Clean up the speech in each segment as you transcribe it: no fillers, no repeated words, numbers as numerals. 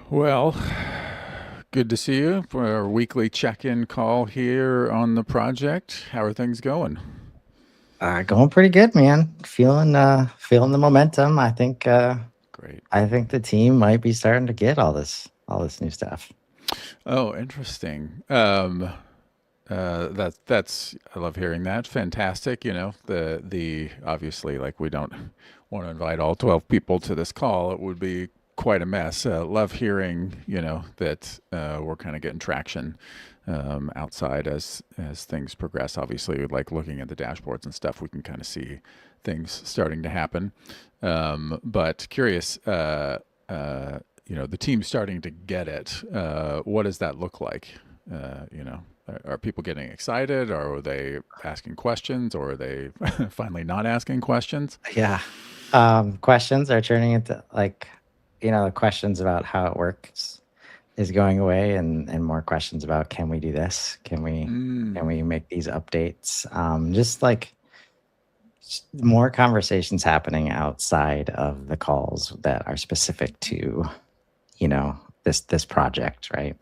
Well, good to see you for our weekly check-in call here on the project. How are things going? Going pretty good, man. Feeling the momentum. Great. I think the team might be starting to get all this new stuff. Oh, interesting. That's I love hearing that. Fantastic. The obviously like we don't want to invite all 12 people to this call. It would be quite a mess. Love hearing that we're kind of getting traction outside as things progress. Obviously, like looking at the dashboards and stuff, we can kind of see things starting to happen. But curious. The team starting to get it. What does that look like? Are people getting excited? Or are they asking questions? Or are they finally not asking questions? Yeah. Questions are turning into questions about how it works is going away, and more questions about can we do this? Can we make these updates? Just like more conversations happening outside of the calls that are specific to this project, right?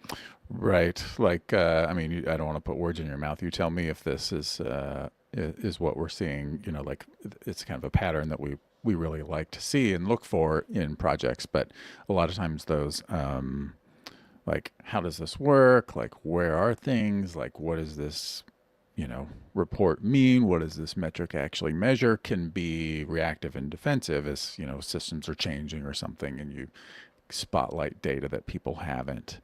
Right. Like, I mean, I don't want to put words in your mouth. You tell me if this is what we're seeing. Like it's kind of a pattern that we really like to see and look for in projects. But a lot of times those, like, how does this work? Like, where are things? Like, what does this, report mean? What does this metric actually measure? Can be reactive and defensive as systems are changing or something, and you spotlight data that people haven't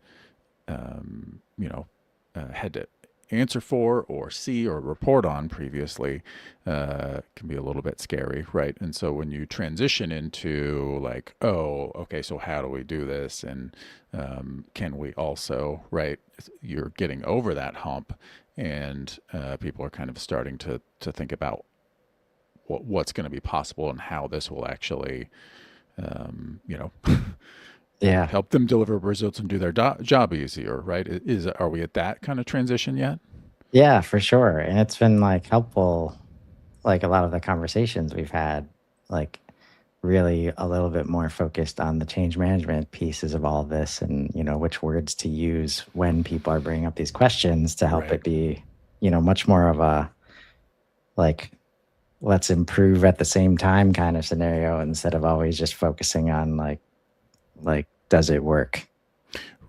had to answer for or see or report on previously can be a little bit scary, right? And so when you transition into like, oh, okay, so how do we do this? And can we also, right? You're getting over that hump, and people are kind of starting to think about what's going to be possible and how this will actually, um, you know, Yeah. help them deliver results and do their job easier, right? Are we at that kind of transition yet? Yeah, for sure. And it's been like helpful, like a lot of the conversations we've had, like really a little bit more focused on the change management pieces of all of this, and which words to use when people are bringing up these questions to help Right. it be much more of a like let's improve at the same time kind of scenario, instead of always just focusing on like does it work,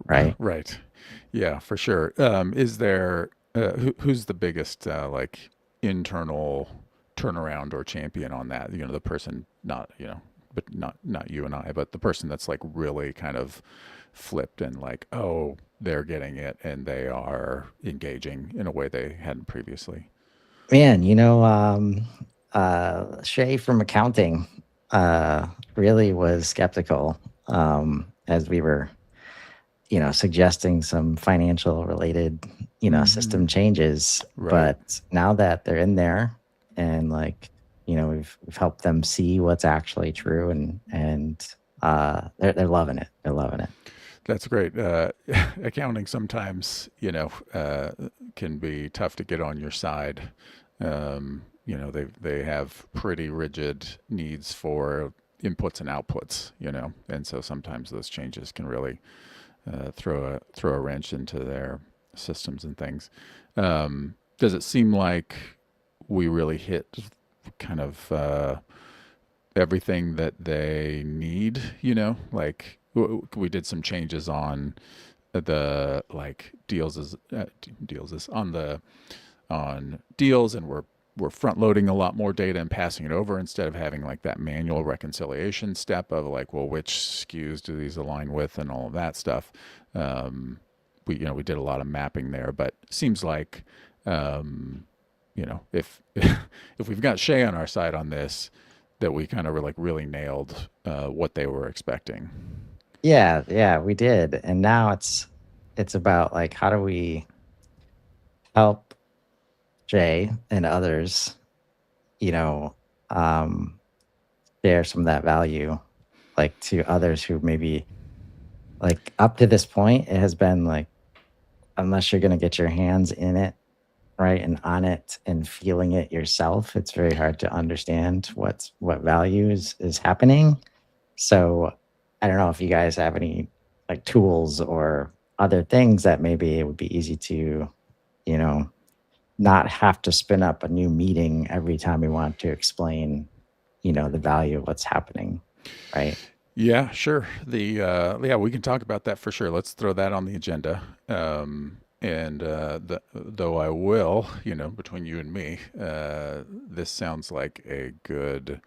right? Right. Yeah, for sure. Is there who's the biggest like internal turnaround or champion on that? The person not but not you and I, but the person that's like really kind of flipped and like, oh, they're getting it and they are engaging in a way they hadn't previously. Man, Shay from accounting really was skeptical as we were, suggesting some financial related, Mm-hmm. system changes. Right. But now that they're in there, and like, we've helped them see what's actually true, and they're loving it. They're loving it. That's great. Accounting sometimes, can be tough to get on your side. They have pretty rigid needs for inputs and outputs, and so sometimes those changes can really throw a wrench into their systems and things. Does it seem like we really hit kind of everything that they need? Like we did some changes on the like deals is on deals, and we're front loading a lot more data and passing it over instead of having like that manual reconciliation step of like, well, which SKUs do these align with and all of that stuff. We did a lot of mapping there, but seems like if if we've got Shay on our side on this, that we kind of were like really nailed what they were expecting. Yeah, yeah, we did. And now it's about like how do we help Jay and others, you know, um, share some of that value, like to others who maybe like up to this point, it has been like, unless you're going to get your hands in it, right, and on it and feeling it yourself, it's very hard to understand what value is happening. So I don't know if you guys have any like tools or other things that maybe it would be easy to, you know, not have to spin up a new meeting every time we want to explain, the value of what's happening, right? Yeah, sure. Yeah, we can talk about that for sure. Let's throw that on the agenda. Though I will, between you and me, this sounds like a good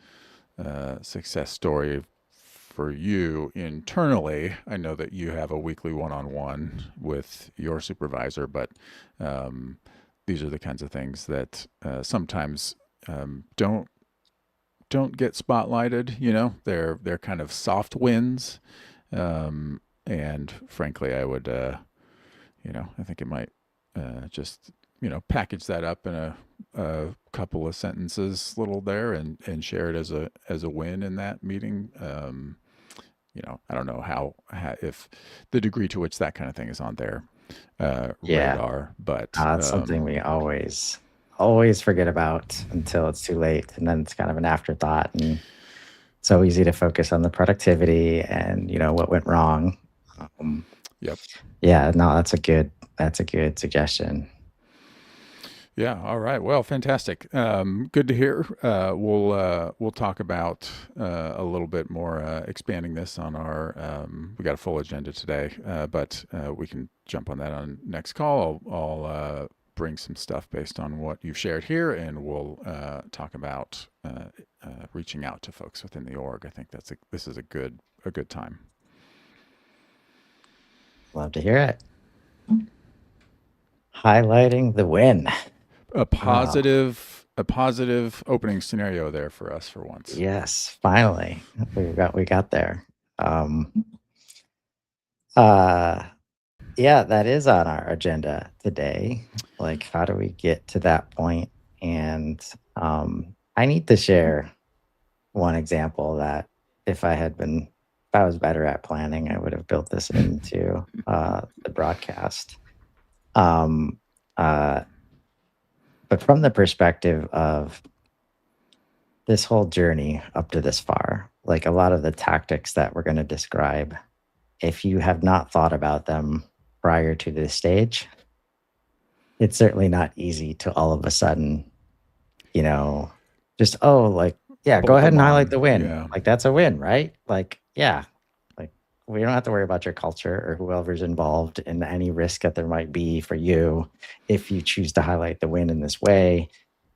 success story for you internally. I know that you have a weekly one-on-one with your supervisor, but um, these are the kinds of things that sometimes don't get spotlighted. They're kind of soft wins, and frankly, I would I think it might just package that up in a couple of sentences, little there, and share it as a win in that meeting. I don't know how if the degree to which that kind of thing is on their Yeah. radar, but That's something we always forget about until it's too late. And then it's kind of an afterthought. And it's so easy to focus on the productivity and, what went wrong. Um, yep. yeah, no, that's a good suggestion. Yeah. All right. Well, fantastic. Good to hear. We'll talk about a little bit more expanding this on our. We got a full agenda today, but we can jump on that on next call. I'll bring some stuff based on what you've shared here, and we'll talk about reaching out to folks within the org. I think this is a good time. Love to hear it. Highlighting the win. A Um, positive opening scenario there for us for once. yes, finally we got there. Um, uh, yeah, that is on our agenda today. Like, how do we get to that point? And I need to share one example that if I was better at planning, I would have built this into the broadcast. Um, uh, but from the perspective of this whole journey up to this far, like a lot of the tactics that we're going to describe, if you have not thought about them prior to this stage, it's certainly not easy to all of a sudden, you know, just, oh, like, yeah, go Bolt ahead them and highlight on. the win. Yeah. Like, that's a win, right? Like, yeah, like we don't have to worry about your culture or whoever's involved in any risk that there might be for you if you choose to highlight the win in this way.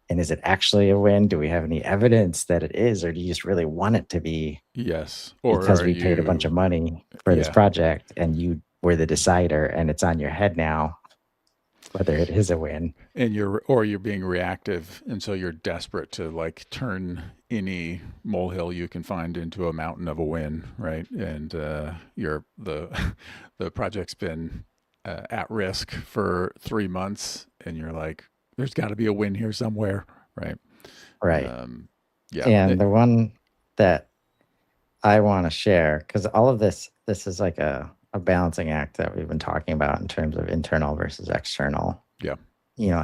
And is it actually a win? Do we have any evidence that it is, or do you just really want it to be Yes. Or because are we paid a bunch you? of money for this Yeah. project and you were the decider and it's on your head now whether it is a win? And you're being reactive, and so you're desperate to like turn any molehill you can find into a mountain of a win, right? And you're the project's been at risk for 3 months, and you're like, there's got to be a win here somewhere, right? Right. Um, yeah. And the one that I want to share, because all of this is like a balancing act that we've been talking about in terms of internal versus external. Yeah.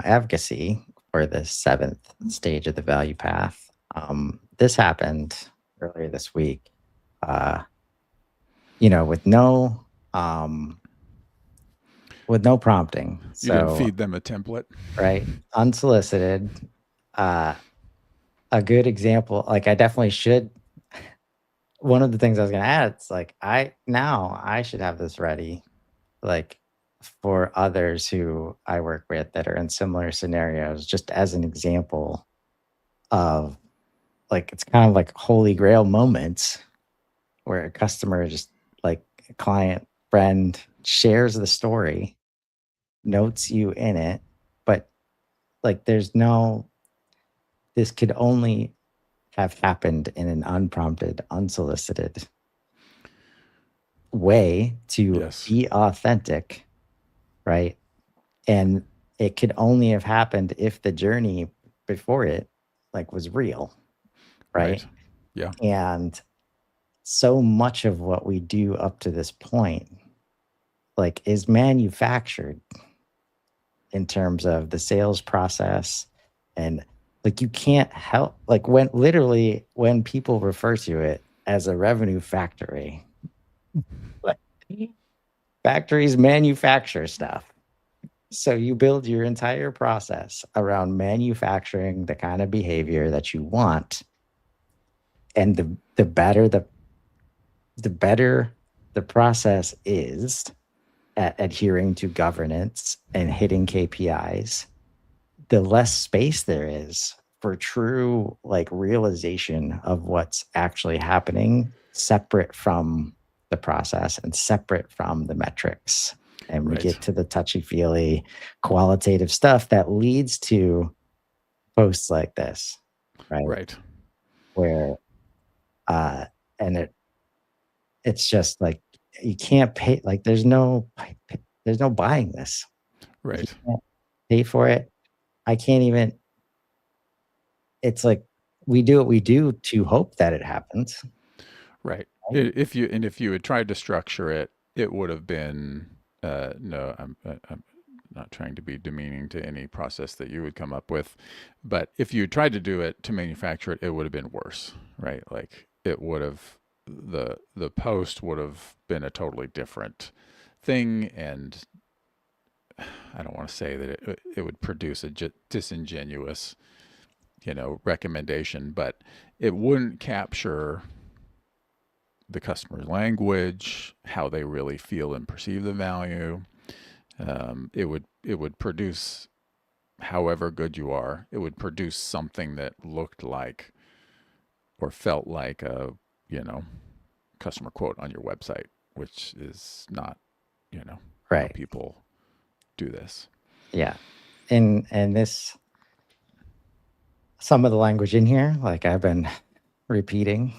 Advocacy for the seventh stage of the value path. This happened earlier this week. Uh, with um, no prompting. You didn't So, feed them a template. right, unsolicited. Uh, a good example, like I definitely should. One of the things I was going to add, it's like I should have this ready, like for others who I work with that are in similar scenarios, just as an example of like it's kind of like holy grail moments where a customer just like a client friend shares the story, notes you in it, but like this could only have happened in an unprompted, unsolicited way to Yes. be authentic, right? And it could only have happened if the journey before it like was real, Right. right? Yeah. And so much of what we do up to this point like is manufactured in terms of the sales process, and like you can't help like when people refer to it as a revenue factory, like Factories manufacture stuff. So you build your entire process around manufacturing the kind of behavior that you want. And the better the process is at adhering to governance and hitting KPIs, the less space there is for true like realization of what's actually happening separate from the process and separate from the metrics. And we Right. get to the touchy-feely qualitative stuff that leads to posts like this, right? Right. Where uh and it's just like you can't pay, like there's no buying this. You Right. can't pay for it. I can't even, it's like we do what we do to hope that it happens, Right. right? If you had tried to structure it, it would have been no. I'm not trying to be demeaning to any process that you would come up with, but if you tried to do it to manufacture it, it would have been worse, right? Like it would have the post would have been a totally different thing, and I don't want to say that it would produce a disingenuous, recommendation, but it wouldn't capture the customer's language, how they really feel and perceive the value. It would produce, however good you are, it would produce something that looked like or felt like a you know customer quote on your website, which is not how Right. people do this. Yeah. And this, some of the language in here, like I've been repeating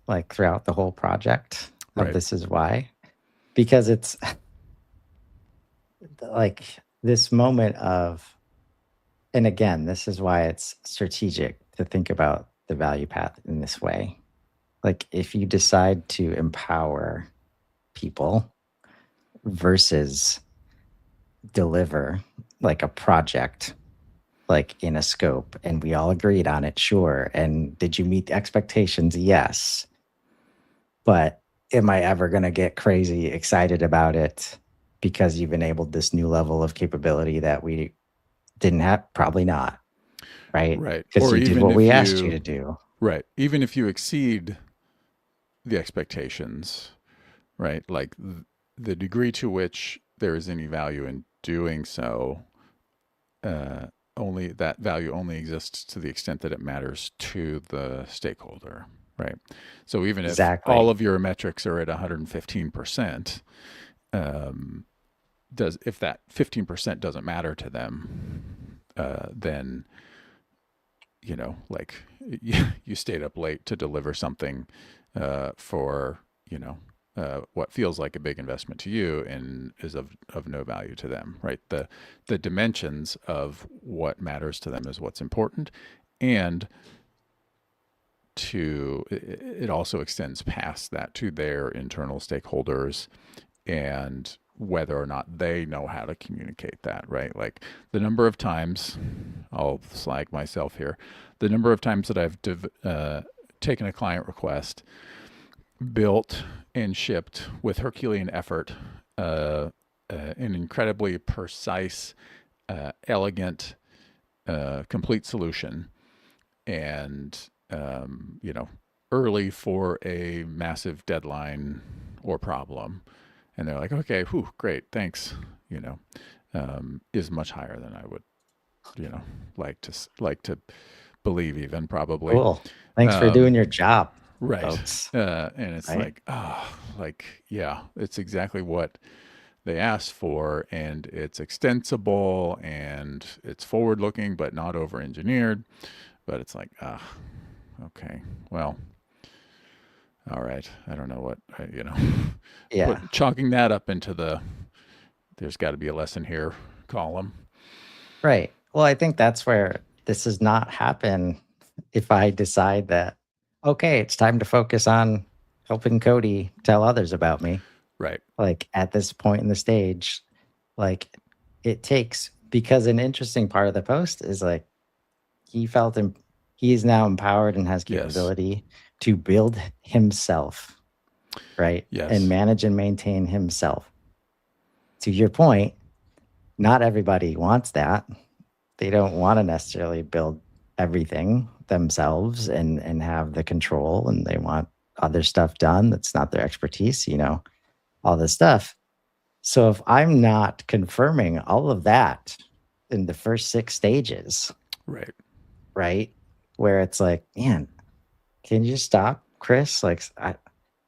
like throughout the whole project of Right. this is why, because it's like this moment of, and again, this is why it's strategic to think about the value path in this way. Like if you decide to empower people versus deliver like a project, like in a scope, and we all agreed on it, sure. And did you meet the expectations? Yes. But am I ever going to get crazy excited about it because you've enabled this new level of capability that we didn't have? Probably not, right? Right. Because Or you did even what if we asked you you to do. right, even if you exceed the expectations, right? Like the degree to which there is any value in doing so, uh, only that value only exists to the extent that it matters to the stakeholder, right? So even if all Exactly. of your metrics are at 115%, um, does if that 15% doesn't matter to them, then like you stayed up late to deliver something for what feels like a big investment to you and is of no value to them, right? The dimensions of what matters to them is what's important, and it also extends past that to their internal stakeholders and whether or not they know how to communicate that, right? Like the number of times, I'll slag myself here, the number of times that I've taken a client request, built and shipped with Herculean effort, an incredibly precise, elegant, complete solution, and early for a massive deadline or problem, and they're like, okay, whew, great, thanks, you know, is much higher than I would, you know, like to believe even probably. Cool. Thanks for doing Um, your job, right. folks. And it's Right. like, like, yeah, it's exactly what they asked for, and it's extensible and it's forward looking, but not over engineered. But it's like, okay, well, all right. I don't know what, Yeah. chalking that up into there's got to be a lesson here column. Right. Well, I think that's where this does not happen if I decide that, okay, it's time to focus on helping Cody tell others about me. Right. Like at this point in the stage, like it takes, because an interesting part of the post is like he felt he is now empowered and has Yes. capability to build himself, right? And Yes. manage and maintain himself. to your point, not everybody wants that. They don't want to necessarily build everything themselves and have the control, and they want other stuff done that's not their expertise, all this stuff. So if I'm not confirming all of that in the first 6 stages, Right. right? Where it's like, man, can you just stop, Chris? Like,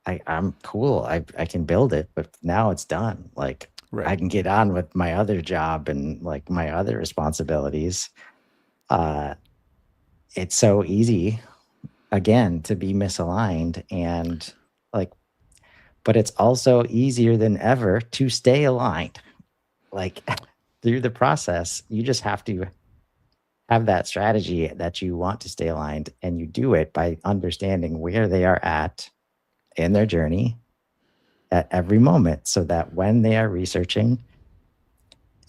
I'm cool. I can build it, but now it's done. Like, I Right. can get on with my other job and like my other responsibilities. Uh, it's so easy again to be misaligned and like, but it's also easier than ever to stay aligned. Like through the process, you just have to have that strategy that you want to stay aligned, and you do it by understanding where they are at in their journey at every moment, so that when they are researching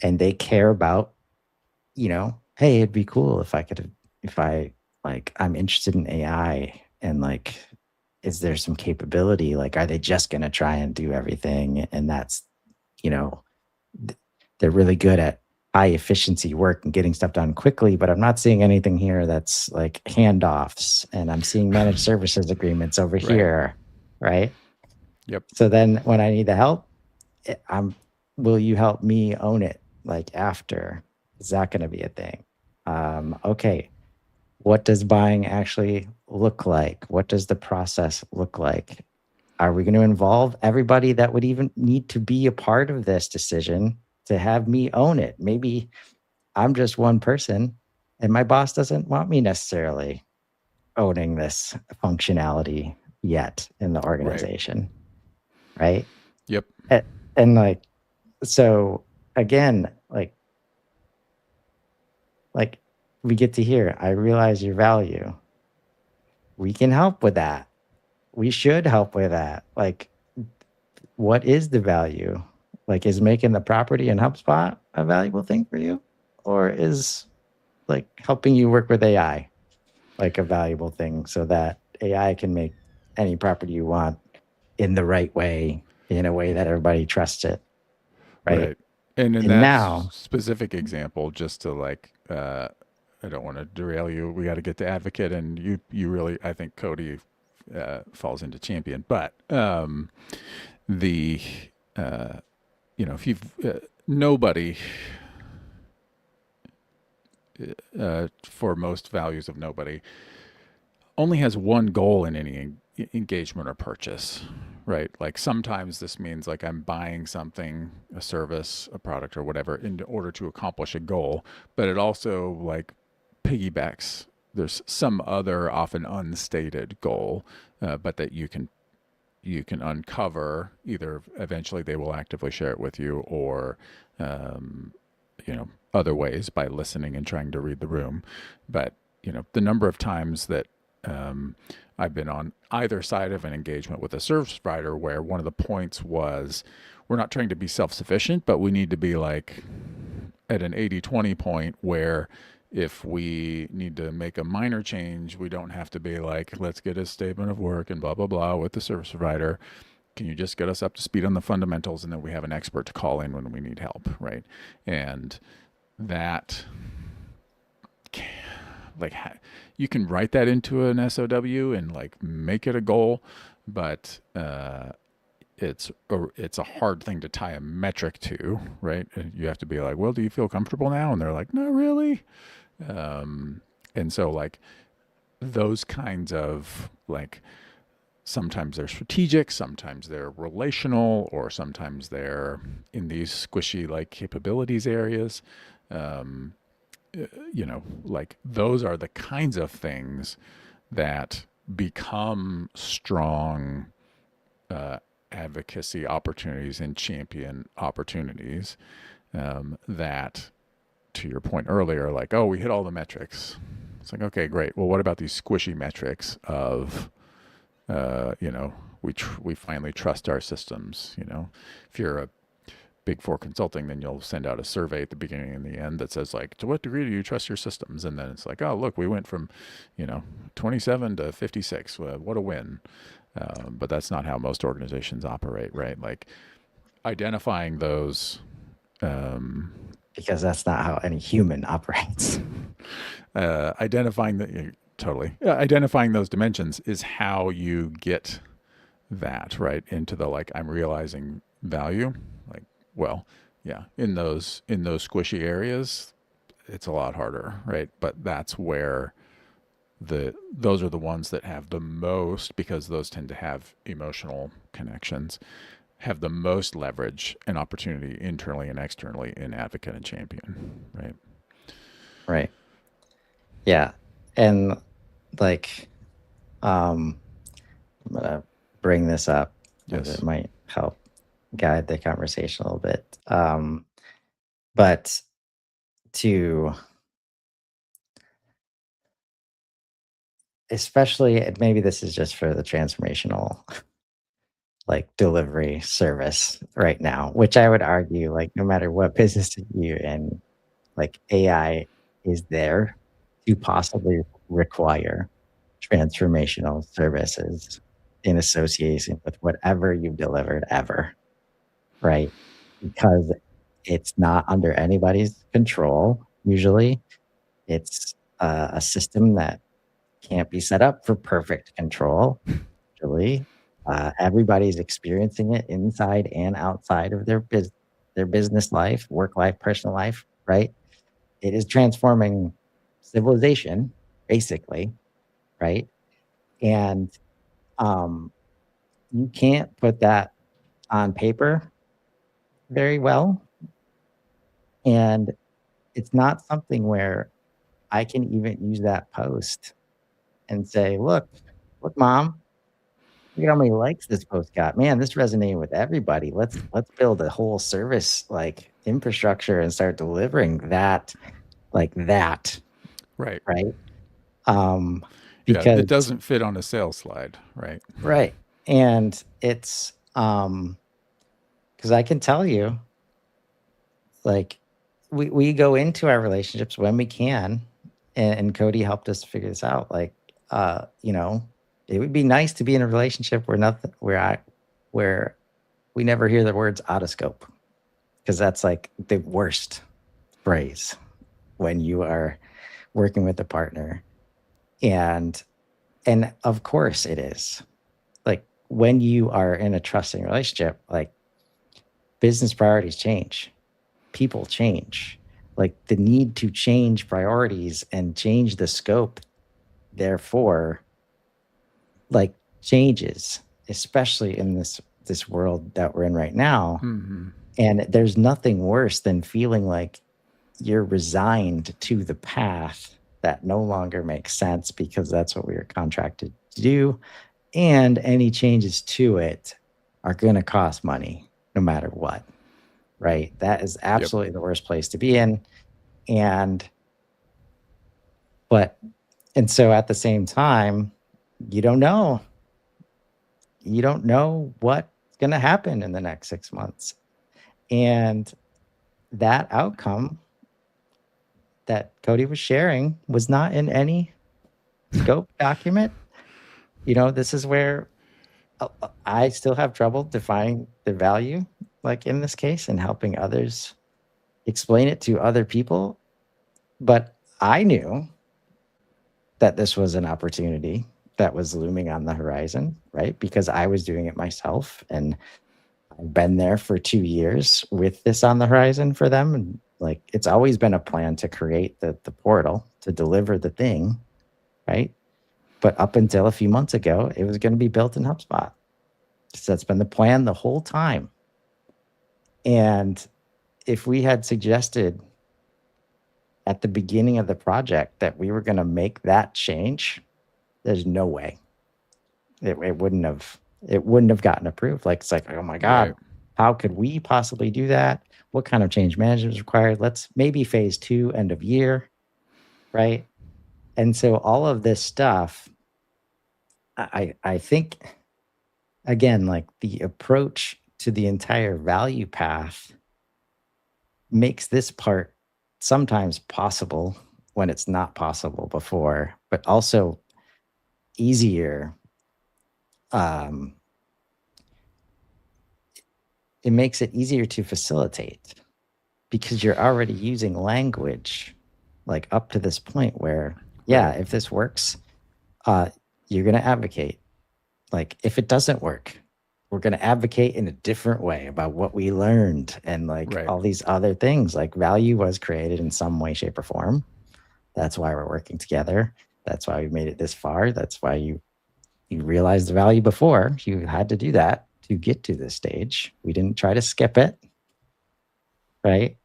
and they care about, hey, it'd be cool if I could, if I like, I'm interested in AI and like, is there some capability? Like, are they just going to try and do everything? And that's, you know, they're really good at high efficiency work and getting stuff done quickly, but I'm not seeing anything here that's like handoffs, and I'm seeing managed services agreements over Right. here, right? Yep. So then when I need the help, I'm will you help me own it like after? Is that going to be a thing? Okay. What does buying actually look like? What does the process look like? Are we going to involve everybody that would even need to be a part of this decision to have me own it? Maybe I'm just one person and my boss doesn't want me necessarily owning this functionality yet in the Right. organization, right? Yep. And like, so again, like we get to hear, I realize your value. We can help with that. We should help with that. Like, what is the value? Like, is making the property in HubSpot a valuable thing for you? Or is like helping you work with AI like a valuable thing, so that AI can make any property you want in the right way, in a way that everybody trusts it, right? Right. And in And that now, specific example, just to like, I don't want to derail you. We got to get to advocate, and you really, I think Cody falls into champion. But the, uh, if you've nobody for most values of nobody only has one goal in any engagement or purchase, right? Like sometimes this means like I'm buying something, a service, a product, or whatever, in order to accomplish a goal, but it also like piggybacks. There's some other often unstated goal, but that you can uncover. Either eventually they will actively share it with you, or um, other ways by listening and trying to read the room. But the number of times that um, I've been on either side of an engagement with a service provider where one of the points was we're not trying to be self-sufficient, but we need to be like at an 80-20 point where if we need to make a minor change, we don't have to be like, let's get a statement of work and blah, blah, blah with the service provider. Can you just get us up to speed on the fundamentals? And then we have an expert to call in when we need help, right? And that, like, you can write that into an SOW and like make it a goal, but it's a hard thing to tie a metric to, right? You have to be like, well, do you feel comfortable now? And they're like, no, really. Um, and so like those kinds of like sometimes they're strategic, sometimes they're relational, or sometimes they're in these squishy like capabilities areas. Um, like those are the kinds of things that become strong uh, advocacy opportunities and champion opportunities that, to your point earlier, like, oh, we hit all the metrics. It's like, okay, great. Well, what about these squishy metrics of, we finally trust our systems. If you're a Big Four consulting, then you'll send out a survey at the beginning and the end that says like, to what degree do you trust your systems? And then it's like, oh, look, we went from, 27 to 56. What a win. But that's not how most organizations operate, right? Like identifying those. because that's not how any human operates. Identifying the totally identifying those dimensions is how you get that right into the like I'm realizing value. Like, well, yeah, in those squishy areas, it's a lot harder, right? But that's where those are the ones that have the most, because those tend to have emotional connections, have the most leverage and opportunity internally and externally in advocate and champion, right? Right. Yeah. And like, I'm gonna bring this up as it Yes. might help guide the conversation a little bit. But to especially, maybe this is just for the transformational like delivery service right now, which I would argue, like, no matter what business you're in, like AI is there to possibly require transformational services in association with whatever you've delivered ever, right? Because it's not under anybody's control. Usually, it's a system that can't be set up for perfect control. Usually, everybody's experiencing it inside and outside of their business life, work life, personal life. Right? It is transforming civilization, basically. Right? And um, you can't put that on paper very well, and it's not something where I can even use that post and say, look, mom, look at how many likes this post got. Man, this resonated with everybody. Let's build a whole service like infrastructure and start delivering that like that, Right. right? Um, Yeah, it because doesn't fit on a sales slide, right? right. And it's because I can tell you, like, we go into our relationships when we can, and Cody helped us figure this out. Like, you know, it would be nice to be in a relationship where nothing, where we never hear the words out of scope, because that's like the worst phrase when you are working with a partner, and of course it is. Like when you are in a trusting relationship, like business priorities change, people change, like the need to change priorities and change the scope, therefore, like changes, especially in this world that we're in right now. Mm-hmm. And there's nothing worse than feeling like you're resigned to the path that no longer makes sense because that's what we were contracted to do. And any changes to it are going to cost money no matter what. Right. That is Yep. absolutely the worst place to be in. And, but, and so at the same time, you don't know, you don't know what's going to happen in the next 6 months. And that outcome that Cody was sharing was not in any scope document. You know, this is where I still have trouble defining the value, like in this case, and helping others explain it to other people. But I knew that this was an opportunity that was looming on the horizon, right? Because I was doing it myself, and I've been there for 2 years with this on the horizon for them. And like, it's always been a plan to create the portal to deliver the thing, right? But up until a few months ago, it was going to be built in HubSpot. So that's been the plan the whole time. And if we had suggested at the beginning of the project that we were going to make that change, there's no way it wouldn't have gotten approved. Like, it's like, oh my Right. God, how could we possibly do that? What kind of change management is required? Let's maybe phase 2, end of year, right? And so all of this stuff, I think, again, like the approach to the entire value path makes this part sometimes possible when it's not possible before, but also easier. Um, it makes it easier to facilitate, because you're already using language like up to this point where, yeah, Right. if this works, uh, you're going to advocate. Like, if it doesn't work, we're going to advocate in a different way about what we learned and like Right. all these other things. Like, value was created in some way, shape, or form. That's why we're working together. That's why we made it this far. That's why you realized the value before. You had to do that to get to this stage. We didn't try to skip it, right?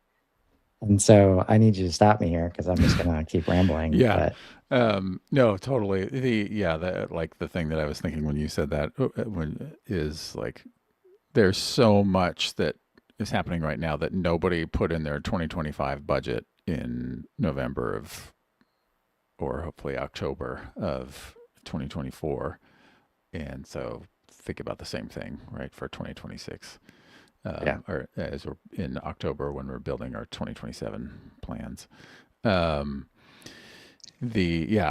And so I need you to stop me here because I'm just gonna keep rambling. Yeah. But No, totally. The like the thing that I was thinking when you said that when is like there's so much that is happening right now that nobody put in their 2025 budget in November of or hopefully October of 2024. And so think about the same thing, right, for 2026. yeah, Or as we're in October when we're building our 2027 plans. Um,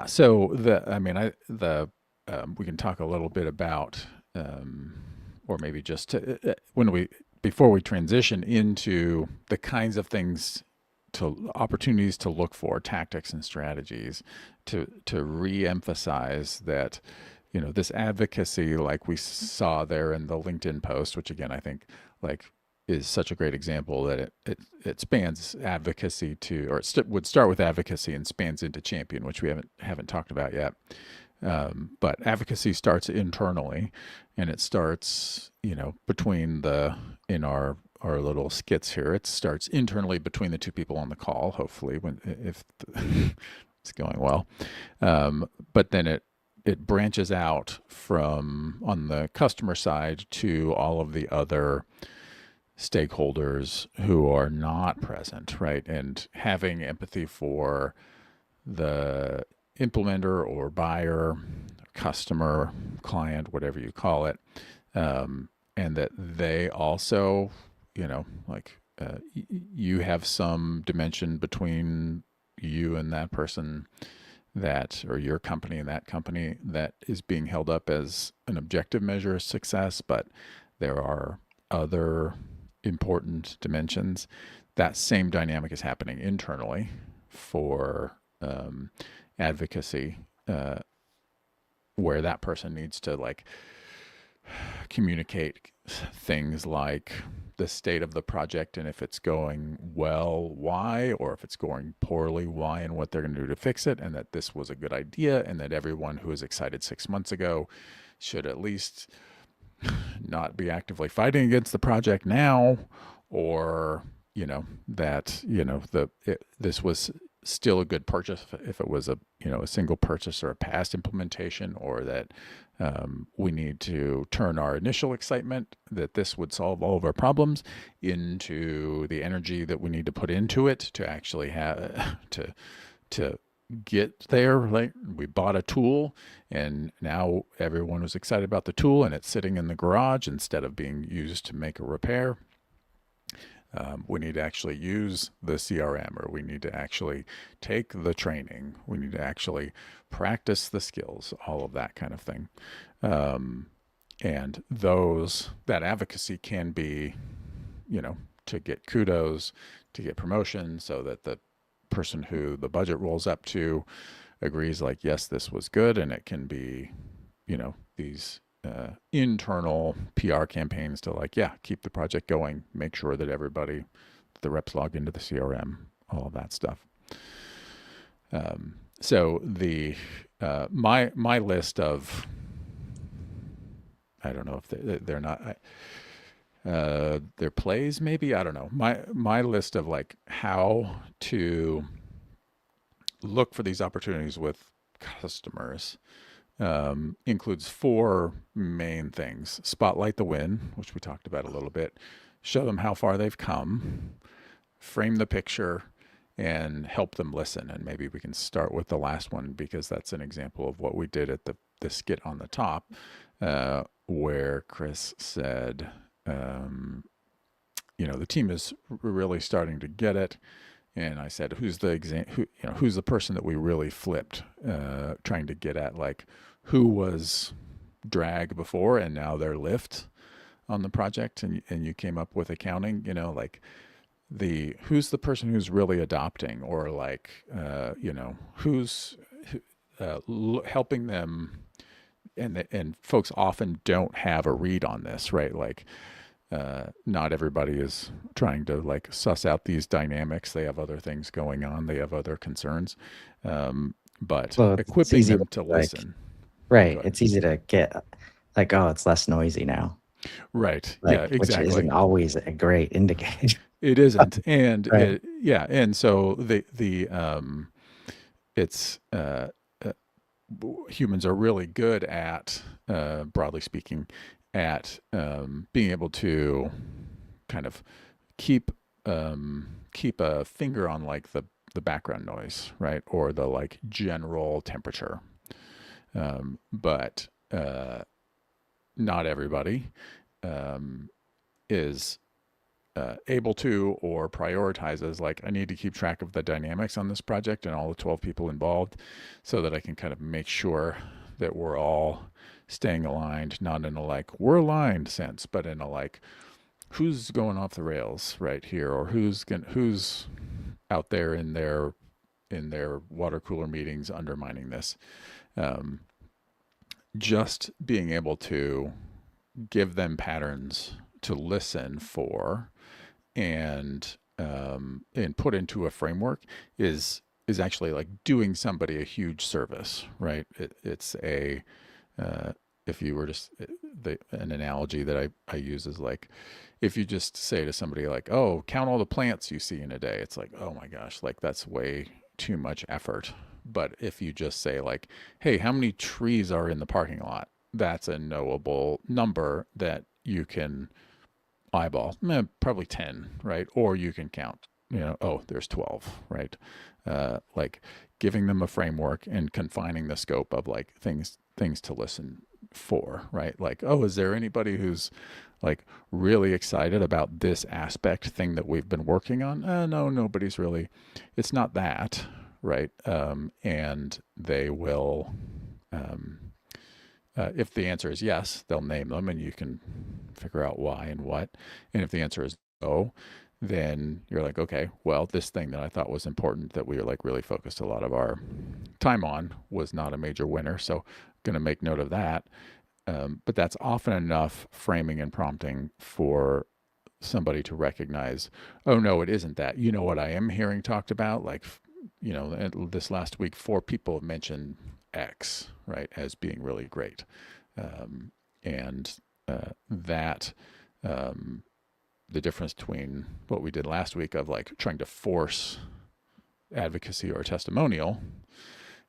so the I mean I the we can talk a little bit about or maybe just when we before we transition into the kinds of things to opportunities to look for tactics and strategies to re-emphasize that this advocacy like we saw there in the LinkedIn post, which again I think like is such a great example that it spans advocacy to or would start with advocacy and spans into champion, which we haven't talked about yet. But advocacy starts internally, and it starts between the in our little skits here. It starts internally between the two people on the call. Hopefully, when if it's going well, but then it branches out from on the customer side to all of the other stakeholders who are not present, right? And having empathy for the implementer or buyer, customer, client, whatever you call it, and that they also, like you have some dimension between you and that person that, or your company and that company that is being held up as an objective measure of success, but there are other important dimensions. That same dynamic is happening internally for advocacy, where that person needs to like communicate things like the state of the project and if it's going well, why, or if it's going poorly, why, and what they're going to do to fix it, and that this was a good idea, and that everyone who was excited 6 months ago should at least not be actively fighting against the project now, or that this was still a good purchase if it was a single purchase or a past implementation, or that we need to turn our initial excitement that this would solve all of our problems into the energy that we need to put into it to actually have to get there. Like we bought a tool and now everyone was excited about the tool and it's sitting in the garage instead of being used to make a repair. We need to actually use the CRM, or we need to actually take the training. We need to actually practice the skills, all of that kind of thing. Um, and that advocacy can be, to get kudos, to get promotion, so that the person who the budget rolls up to agrees, like, yes, this was good, and it can be, these internal PR campaigns to like, yeah, keep the project going, make sure that the reps log into the CRM, all of that stuff. So the my list of, I don't know if they're not their plays maybe, I don't know, my list of like how to look for these opportunities with customers includes four main things: spotlight the win, which we talked about a little bit, show them how far they've come, frame the picture, and help them listen. And maybe we can start with the last one because that's an example of what we did at the skit on the top, where Chris said, the team is really starting to get it. And I said, who's the person that we really flipped, trying to get at, like, who was drag before and now they're lift on the project, and you came up with accounting, like who's the person who's really adopting, or like who's helping them, and folks often don't have a read on this, right? Like not everybody is trying to like suss out these dynamics. They have other things going on. They have other concerns. But Well, it's equipping easy to them to like, listen. right. Go ahead. It's easy to get like, oh, it's less noisy now, Right. Yeah, like, which exactly. isn't always a great indicator. It isn't. And Right. and so it's uh, humans are really good at, broadly speaking, at being able to kind of keep keep a finger on like the background noise, right, or the like general temperature. But not everybody um, is able to, or prioritizes like, I need to keep track of the dynamics on this project and all the 12 people involved, so that I can kind of make sure that we're all staying aligned, not in a like we're aligned sense, but in a like who's going off the rails right here, or who's out there in their water cooler meetings undermining this. Um, just being able to give them patterns to listen for, and put into a framework is actually like doing somebody a huge service, right? It's a uh, if you were just an analogy that I use is like, if you just say to somebody like, oh, count all the plants you see in a day, it's like, oh my gosh, like that's way too much effort. But if you just say like, hey, how many trees are in the parking lot, that's a knowable number that you can eyeball. Probably 10, right? Or you can count, oh, there's 12, right? Like giving them a framework and confining the scope of like things to listen for, right? Like, oh, is there anybody who's like really excited about this aspect thing that we've been working on? No, nobody's really. It's not that, right? And they will, um, if the answer is yes, they'll name them and you can figure out why and what. And if the answer is no, then you're like, okay, well, this thing that I thought was important, that we were like really focused a lot of our time on, was not a major winner. So, going to make note of that. But that's often enough framing and prompting for somebody to recognize, oh, no, it isn't that. You know what I am hearing talked about? Like, this last week, 4 people have mentioned X, right, as being really great. Um, and that, um, the difference between what we did last week of like trying to force advocacy or testimonial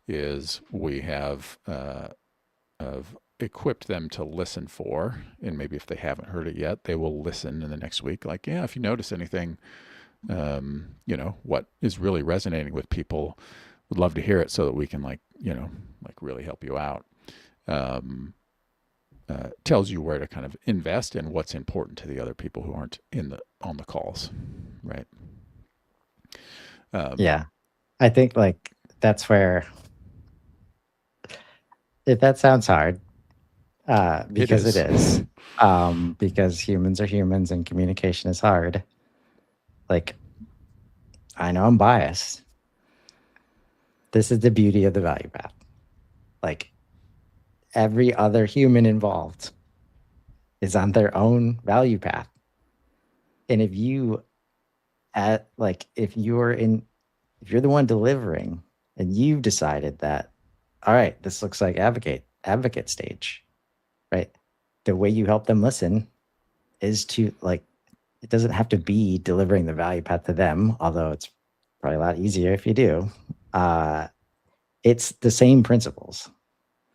is we have equipped them to listen for, and maybe if they haven't heard it yet, they will listen in the next week. Like, yeah, if you notice anything, what is really resonating with people, would love to hear it so that we can like, like really help you out. Um, Tells you where to kind of invest and what's important to the other people who aren't in the on the calls, right? Um, Yeah. I think like that's where, if that sounds hard, it because it is. is, because humans are humans and communication is hard. Like, I know I'm biased. This is the beauty of the value path. Like, every other human involved is on their own value path. And if you if you're the one delivering and you've decided that, all right, this looks like advocate stage, right? The way you help them listen is to like, it doesn't have to be delivering the value path to them, although it's probably a lot easier if you do. Uh, it's the same principles,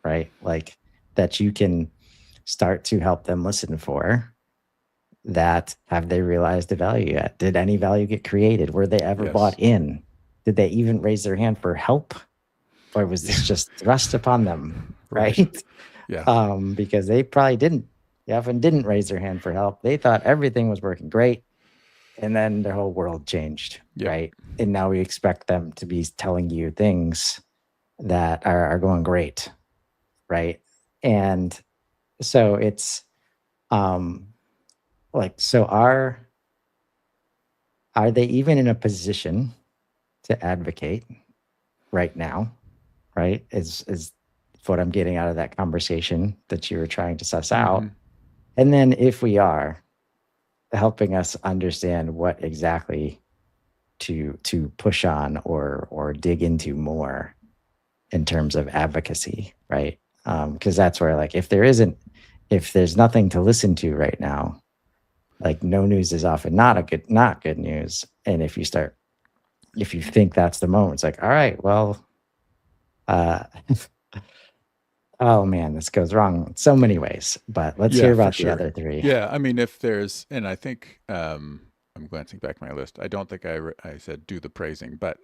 right? Like, that you can start to help them listen for. That, have they realized the value yet? Did any value get created? Were they ever bought Yes. in? Did they even raise their hand for help? Or was Yeah. this just thrust upon them? Right. Right. Yeah. Because they probably didn't raise their hand for help. They thought everything was working great. And then their whole world changed. Yep. Right. And now we expect them to be telling you things that are going great. Right. And so it's, um, like, so are they even in a position to advocate right now? Right? Is what I'm getting out of that conversation that you were trying to suss Mm-hmm. out. And then if we are, helping us understand what exactly to push on or dig into more in terms of advocacy, right? Because that's where, like, if there's nothing to listen to right now, like, no news is often not good news. And if you think that's the moment, it's like, all right, well, uh, oh man, this goes wrong in so many ways. But let's hear Yeah, for about the sure. other three. Yeah, I mean, if there's, and I think I'm glancing back my list. I don't think I said do the praising, but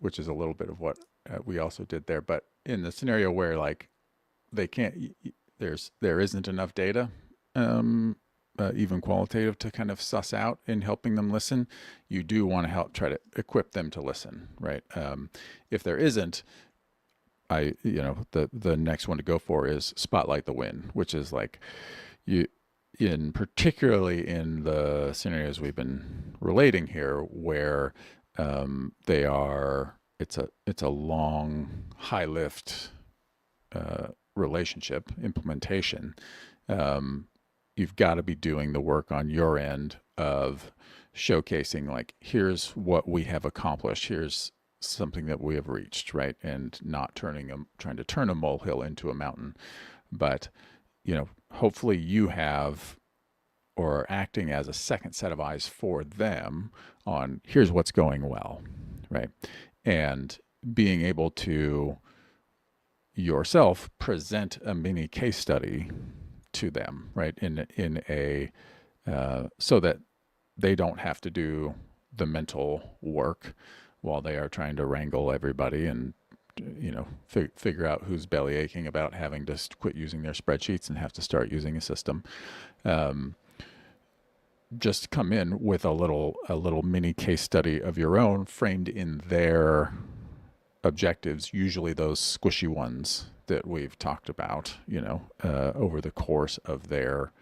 which is a little bit of what we also did there. But in the scenario where like they can't, there isn't enough data, um, even qualitative, to kind of suss out in helping them listen. You do want to help try to equip them to listen, right? If there isn't, the next one to go for is spotlight the win, which is like you in particularly in the scenarios we've been relating here where they are it's a long high lift relationship implementation. um, you've got to be doing the work on your end of showcasing like here's what we have accomplished, here's something that we have reached, right? And not trying to turn a molehill into a mountain, but hopefully you have or are acting as a second set of eyes for them on here's what's going well, right? And being able to yourself present a mini case study to them, right? In a so that they don't have to do the mental work while they are trying to wrangle everybody and figure out who's belly aching about having to quit using their spreadsheets and have to start using a system. Um, just come in with a little mini case study of your own framed in their objectives, usually those squishy ones that we've talked about, over the course of their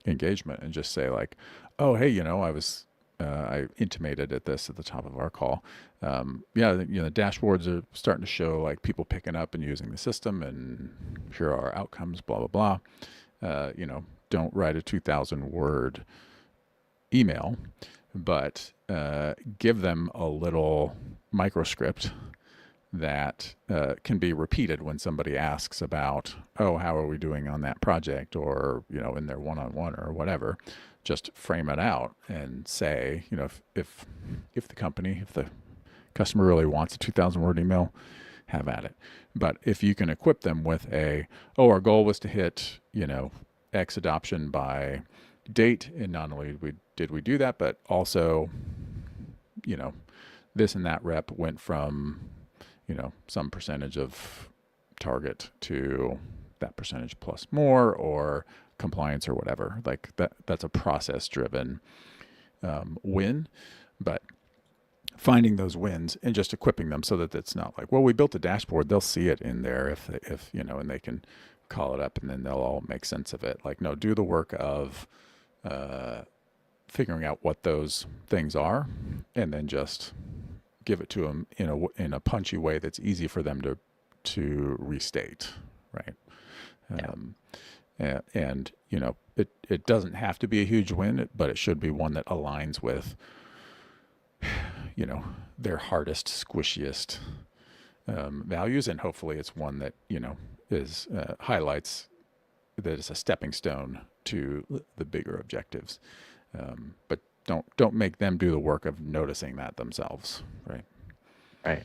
engagement, and just say like, oh, hey, I intimated at the top of our call. Yeah, the dashboards are starting to show like people picking up and using the system, and here are our outcomes, blah, blah, blah. Don't write a 2,000 word email, but give them a little microscript that can be repeated when somebody asks about, oh, how are we doing on that project, or in their one-on-one or whatever. Just frame it out and say, if the customer really wants a 2,000 word email, have at it. But if you can equip them with our goal was to hit X adoption by date, and not only did we do that, but also you know this and that rep went from some percentage of target to that percentage plus more, or compliance or whatever. Like that's a process driven win. But finding those wins and just equipping them so that it's not like, well, we built a dashboard, they'll see it in there if and they can call it up and then they'll all make sense of it. Like, no, do the work of figuring out what those things are, and then just give it to them in a punchy way that's easy for them to restate, right? Yeah. And it doesn't have to be a huge win, but it should be one that aligns with their hardest, squishiest values, and hopefully it's one that is highlights that it's a stepping stone to the bigger objectives. But don't make them do the work of noticing that themselves, right? Right.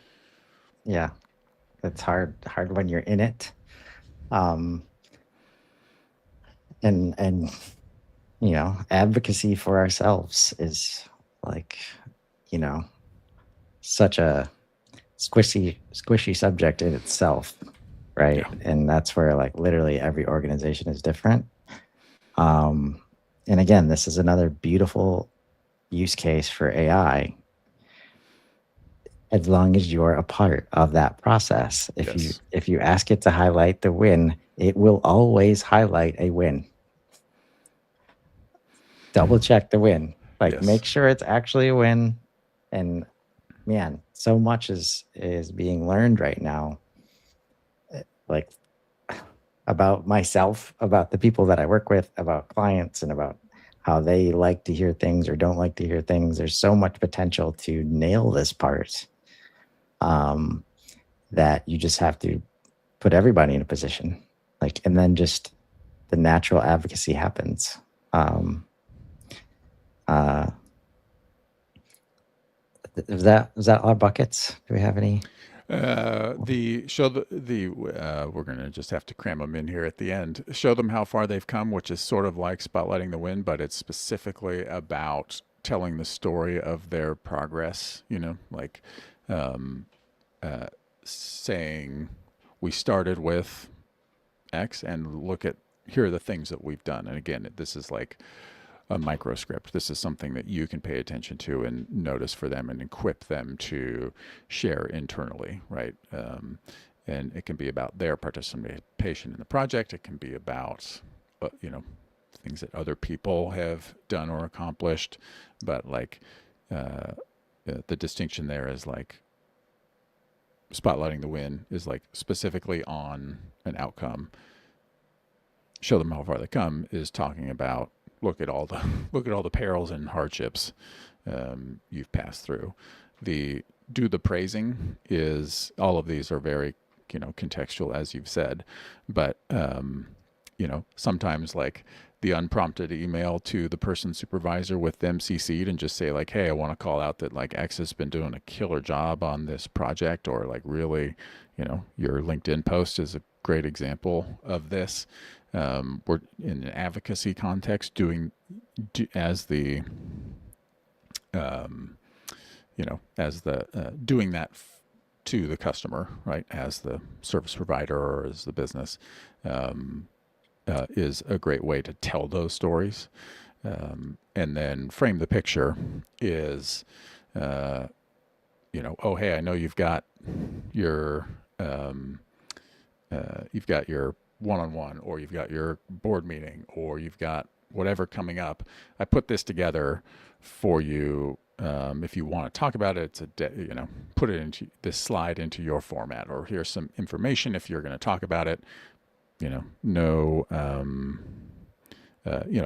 Yeah. It's hard when you're in it. Um, and advocacy for ourselves is like, you know, such a squishy subject in itself, right? Yeah. And that's where like literally every organization is different. Um, and again, this is another beautiful use case for AI. As long as you're a part of that process, Yes. if you ask it to highlight the win, it will always highlight a win. Double check the win. Like, Yes. make sure it's actually a win. And man, so much is being learned right now, like about myself, about the people that I work with, about clients, and about how they like to hear things or don't like to hear things. There's so much potential to nail this part, um, that you just have to put everybody in a position, like, and then just the natural advocacy happens. Um, uh, is that all buckets? Do we have any? The show the we're gonna just have to cram them in here at the end. Show them how far they've come, which is sort of like spotlighting the win, but it's specifically about telling the story of their progress. You know, like um, uh, saying we started with X, and look at here are the things that we've done. And again, this is like a microscript. This is something that you can pay attention to and notice for them and equip them to share internally, right? And it can be about their participation in the project. It can be about, things that other people have done or accomplished. But like the distinction there is like spotlighting the win is like specifically on an outcome. Show them how far they come is talking about look at all the look at all the perils and hardships you've passed through. The do the praising is all of these are very contextual as you've said, but sometimes like the unprompted email to the person supervisor with them CC'd and just say like, hey, I want to call out that like X has been doing a killer job on this project, or like really, your LinkedIn post is a great example of this. We're in an advocacy context as the um, doing that to the customer, right, as the service provider or as the business, um, is a great way to tell those stories. And then frame the picture is, oh, hey, I know your um, you've got your one-on-one, or you've got your board meeting, or you've got whatever coming up. I put this together for you. If you want to talk about it, put it into this slide into your format, or here's some information if you're going to talk about it. No,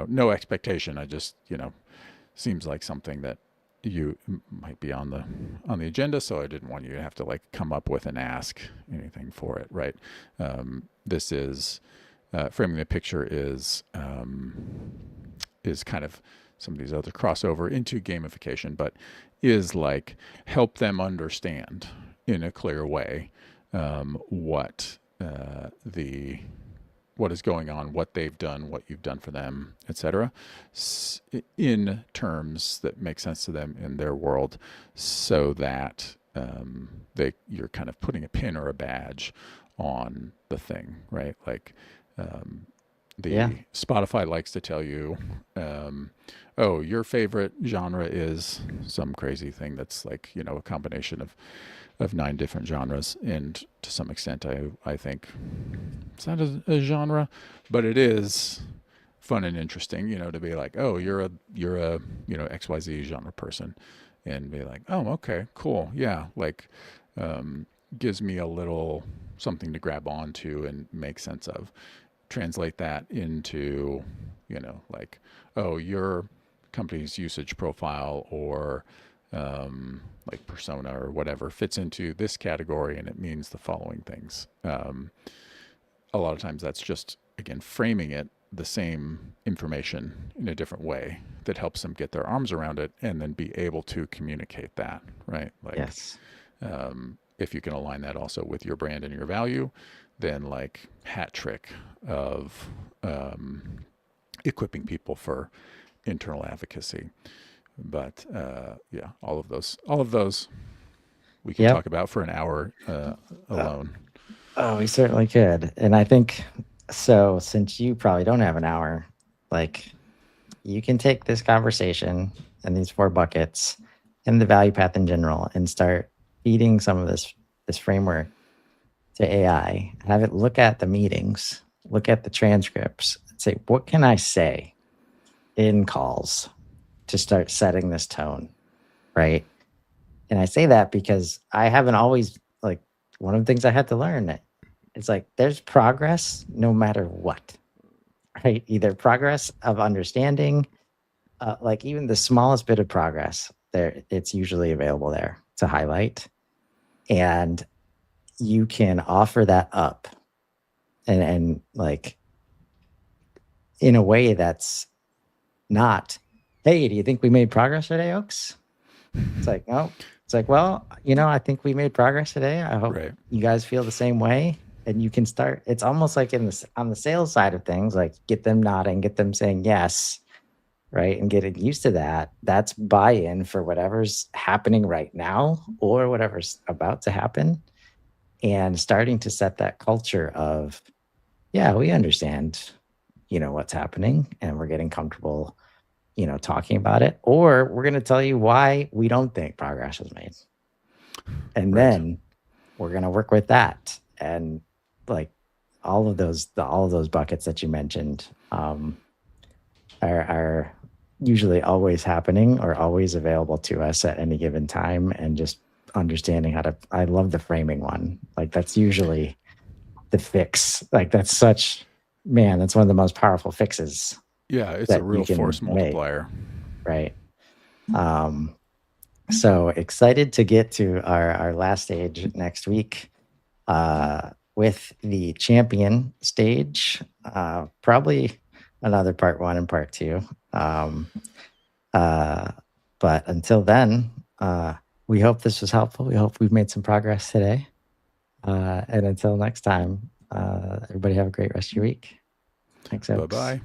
no expectation. I just, seems like something that you might be on the agenda, so I didn't want you to have to like come up with and ask anything for it, right? This is framing the picture is kind of some of these other crossover into gamification, but is like help them understand in a clear way what is going on, what they've done, what you've done for them, etc., in terms that make sense to them in their world, so that you're kind of putting a pin or a badge on the thing, right? Like Yeah. the Spotify likes to tell you, oh, your favorite genre is some crazy thing that's like a combination of 9 different genres, and to some extent, I think it's not a genre, but it is fun and interesting, to be like, oh, you're a XYZ genre person, and be like, oh, okay, cool, yeah, like gives me a little something to grab onto and make sense of. Translate that into, like, oh, your company's usage profile or like persona or whatever fits into this category, and it means the following things. A lot of times that's just, again, framing it the same information in a different way that helps them get their arms around it and then be able to communicate that, right? Like, Yes. if you can align that also with your brand and your value, then like hat trick of equipping people for internal advocacy. But yeah, all of those we could Yep. talk about for an hour Uh, alone. oh, we certainly could. And I think so. Since you probably don't have an hour, like, you can take this conversation and these 4 buckets and the value path in general and start feeding some of this framework to AI. Have it look at the meetings, look at the transcripts, and say, what can I say in calls to start setting this tone, right? And I say that because I haven't always, like, one of the things I had to learn, it's like there's progress no matter what, right? Either progress of understanding, like even the smallest bit of progress, there it's usually available there to highlight, and you can offer that up, and like in a way that's not, hey, do you think we made progress today, Oaks? It's like, no. It's like, well, I think we made progress today. I hope Right. you guys feel the same way. And you can start. It's almost like on the sales side of things, like get them nodding, get them saying yes, right, and getting used to that. That's buy-in for whatever's happening right now or whatever's about to happen, and starting to set that culture of, yeah, we understand, what's happening, and we're getting comfortable, talking about it, or we're going to tell you why we don't think progress was made. And Right. then we're going to work with that. And like all of those buckets that you mentioned, are usually always happening or always available to us at any given time. And just understanding how to, I love the framing one. Like that's usually the fix. Like that's one of the most powerful fixes Yeah, it's a that you real can force make. multiplier. Right. Um, so excited to get to our last stage next week, with the champion stage. Probably another part one and part two. Um, uh, but until then, we hope this was helpful. We hope we've made some progress today. And until next time, everybody have a great rest of your week. Thanks, Bye Oaks. bye.